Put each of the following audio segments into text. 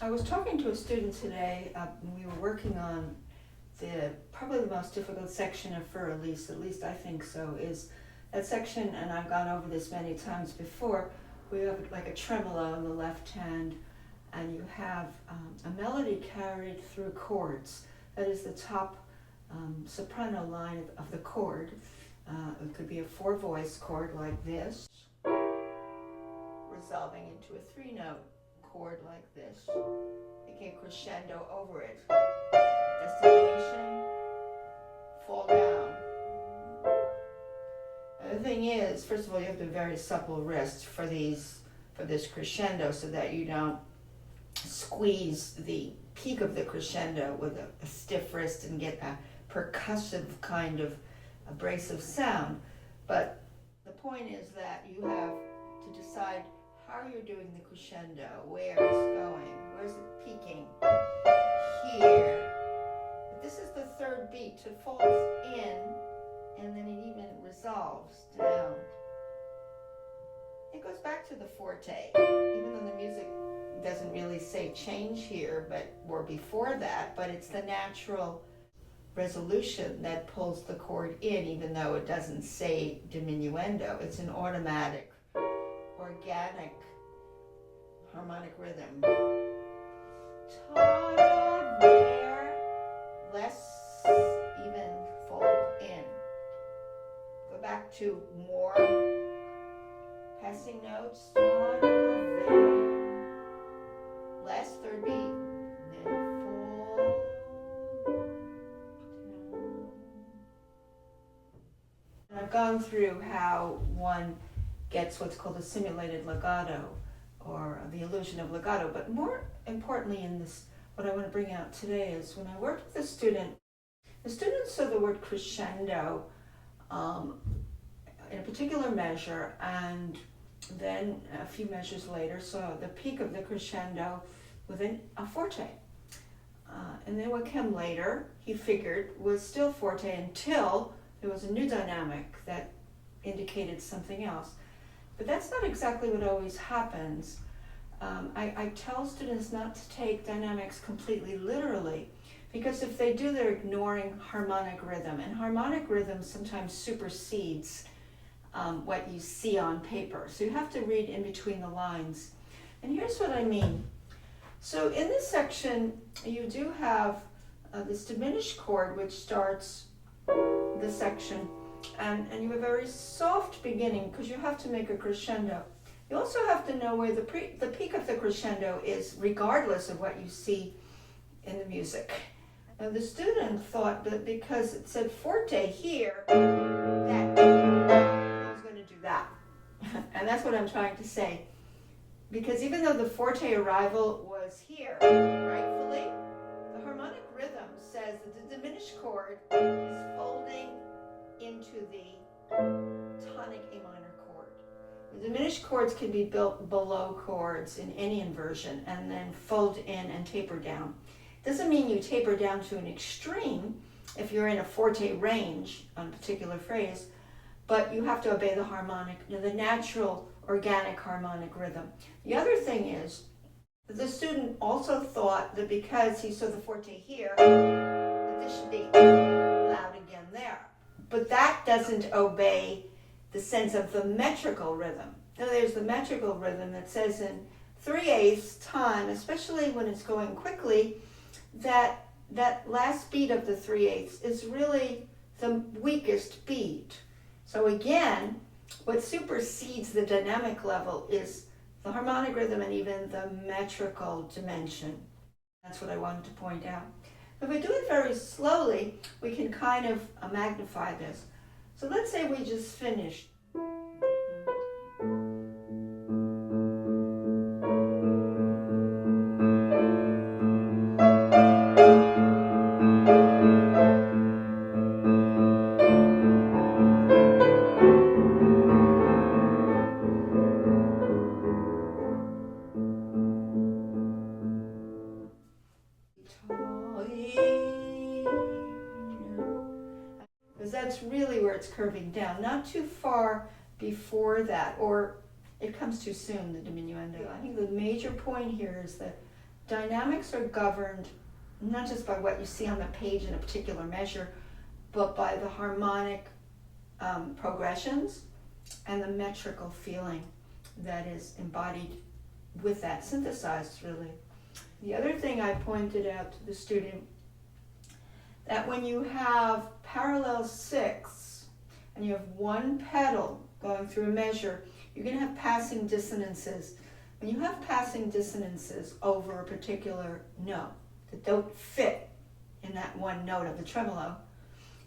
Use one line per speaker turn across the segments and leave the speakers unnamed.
I was talking to a student today, and we were working on probably the most difficult section of Fur Elise, at least I think so, is that section, and I've gone over this many times before. We have like a tremolo in the left hand, and you have a melody carried through chords. That is the top soprano line of the chord. It could be a 4-voice chord like this, resolving into a 3-note chord like this, making a crescendo over it. Destination, fall down. And the thing is, first of all, you have to have very supple wrists for this crescendo, so that you don't squeeze the peak of the crescendo with a stiff wrist and get a percussive kind of abrasive sound. But the point is that you have to decide how you're doing the crescendo, where it's going, where's it peaking, here. But this is the third beat. It falls in, and then it even resolves down. It goes back to the forte, even though the music doesn't really say change here, or before that, but it's the natural resolution that pulls the chord in, even though it doesn't say diminuendo. It's an automatic, organic harmonic rhythm. Ta-da, there, less, even, fold in. Go back to more passing notes. Ta-da, there, less, third beat, then fold down. And I've gone through how one gets what's called a simulated legato, or the illusion of legato. But more importantly in this, what I want to bring out today is when I worked with the student saw the word crescendo in a particular measure, and then a few measures later saw the peak of the crescendo within a forte. And then what came later, he figured, was still forte until there was a new dynamic that indicated something else. But that's not exactly what always happens. I tell students not to take dynamics completely literally, because if they do, they're ignoring harmonic rhythm. And harmonic rhythm sometimes supersedes what you see on paper. So you have to read in between the lines. And here's what I mean. So in this section, you do have this diminished chord, which starts the section. And you have a very soft beginning, because you have to make a crescendo. You also have to know where the peak of the crescendo is, regardless of what you see in the music. Now, the student thought that because it said forte here, that it was going to do that. And that's what I'm trying to say. Because even though the forte arrival was here, rightfully, the harmonic rhythm says that the diminished chord is folding into the tonic A minor chord. The diminished chords can be built below chords in any inversion and then fold in and taper down. Doesn't mean you taper down to an extreme if you're in a forte range on a particular phrase, but you have to obey the harmonic, the natural organic harmonic rhythm. The other thing is that the student also thought that because he saw the forte here, that this should be loud again there. But that doesn't obey the sense of the metrical rhythm. Now there's the metrical rhythm that says in 3/8 time, especially when it's going quickly, that last beat of the 3/8 is really the weakest beat. So again, what supersedes the dynamic level is the harmonic rhythm and even the metrical dimension. That's what I wanted to point out. If we do it very slowly, we can kind of magnify this. So let's say we just finished. Because that's really where it's curving down, not too far before that, or it comes too soon, the diminuendo. I think the major point here is the dynamics are governed not just by what you see on the page in a particular measure, but by the harmonic progressions and the metrical feeling that is embodied with that, synthesized really. The other thing I pointed out to the student, that when you have parallel 6 and you have one pedal going through a measure, you're going to have passing dissonances. When you have passing dissonances over a particular note that don't fit in that one note of the tremolo,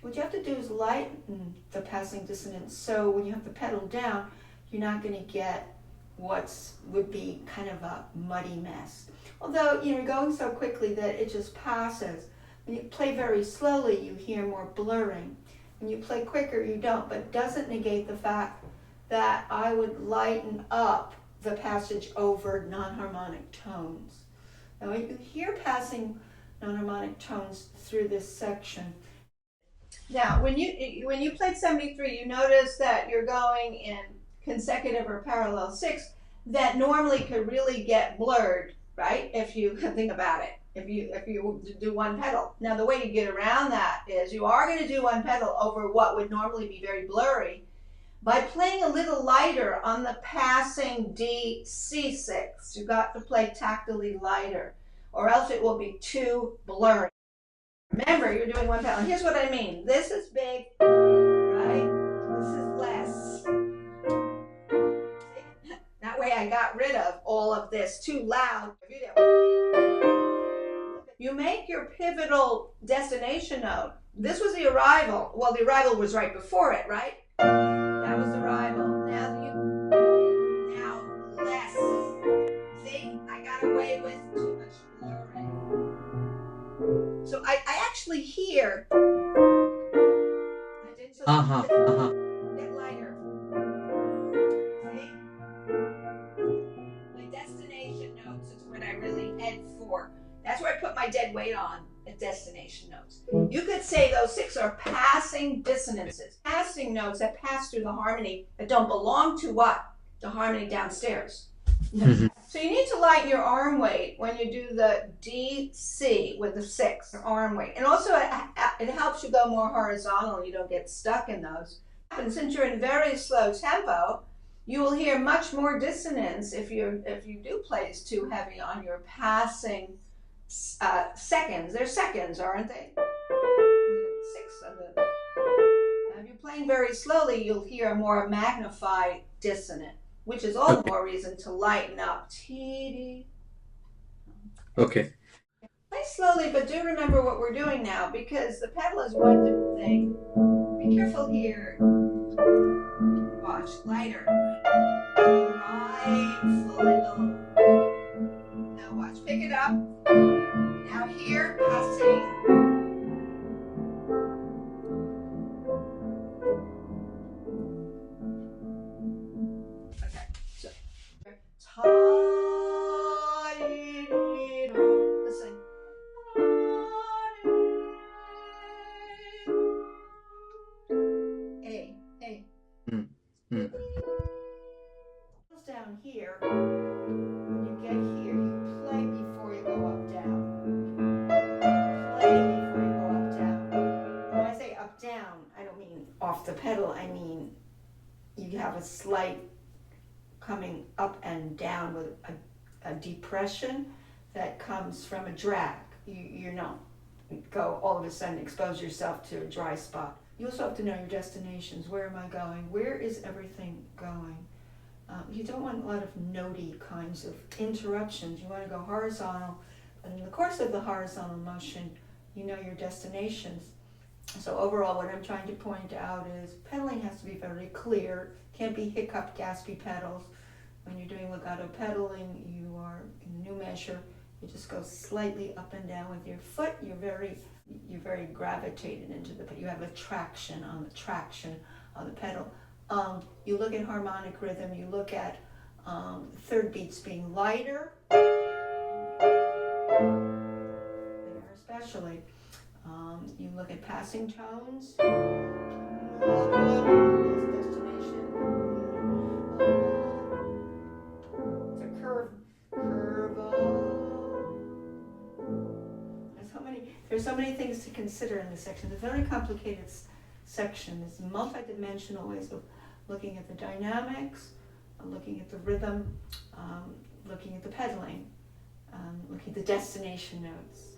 what you have to do is lighten the passing dissonance, so when you have the pedal down, you're not going to get would be kind of a muddy mess. Although, you're going so quickly that it just passes. When you play very slowly, you hear more blurring. When you play quicker, you don't, but it doesn't negate the fact that I would lighten up the passage over non-harmonic tones. Now, you hear passing non-harmonic tones through this section. Now, when you played 73, you notice that you're going in consecutive or parallel 6 that normally could really get blurred, right? If you think about it, if you do one pedal. Now, the way you get around that is you are going to do one pedal over what would normally be very blurry by playing a little lighter on the passing D, C6. You've got to play tactily lighter, or else it will be too blurry. Remember, you're doing one pedal. And here's what I mean. This is big, right? This is less. That way I got rid of all of this too loud. You make your pivotal destination note. This was the arrival. Well, the arrival was right before it, right? That was the arrival. Now less. See, I got away with too much blurring. So I actually hear. I did so get lighter. See? My destination notes is what I really head for. That's where I put my dead weight on, at destination notes. You could say those 6 are passing dissonances, passing notes that pass through the harmony that don't belong to what? The harmony downstairs. So you need to lighten your arm weight when you do the D, C with the 6, your arm weight. And also it helps you go more horizontal. You don't get stuck in those. And since you're in very slow tempo, you will hear much more dissonance if you do play too heavy on your passing seconds. They're seconds, aren't they? 6 of them. Now, if you're playing very slowly, you'll hear a more magnified dissonant, which is all the more reason to lighten up.
Okay.
Play slowly, but do remember what we're doing now, because the pedal is one thing. Be careful here. Watch, lighter. Right, fully low. Now watch, pick it up. Now here, passing. Okay, so listen. A. Down here. When you get here, you play before you go up down. Play before you go up down. When I say up down, I don't mean off the pedal. I mean you have a slight coming up and down with a depression that comes from a drag. You don't go all of a sudden expose yourself to a dry spot. You also have to know your destinations. Where am I going? Where is everything going? You don't want a lot of notey kinds of interruptions. You want to go horizontal, and in the course of the horizontal motion, you know your destinations. So overall, what I'm trying to point out is pedaling has to be very clear. Can't be hiccup, gaspy pedals. When you're doing legato pedaling, you are in a new measure. You just go slightly up and down with your foot. You're very gravitated into the. You have a traction on the pedal. You look at harmonic rhythm, you look at third beats being lighter, especially. You look at passing tones. Destination. It's a curve. There's so many things to consider in this section. It's a very complicated section. It's multi-dimensional ways of looking at the dynamics, looking at the rhythm, looking at the pedaling, looking at the destination notes.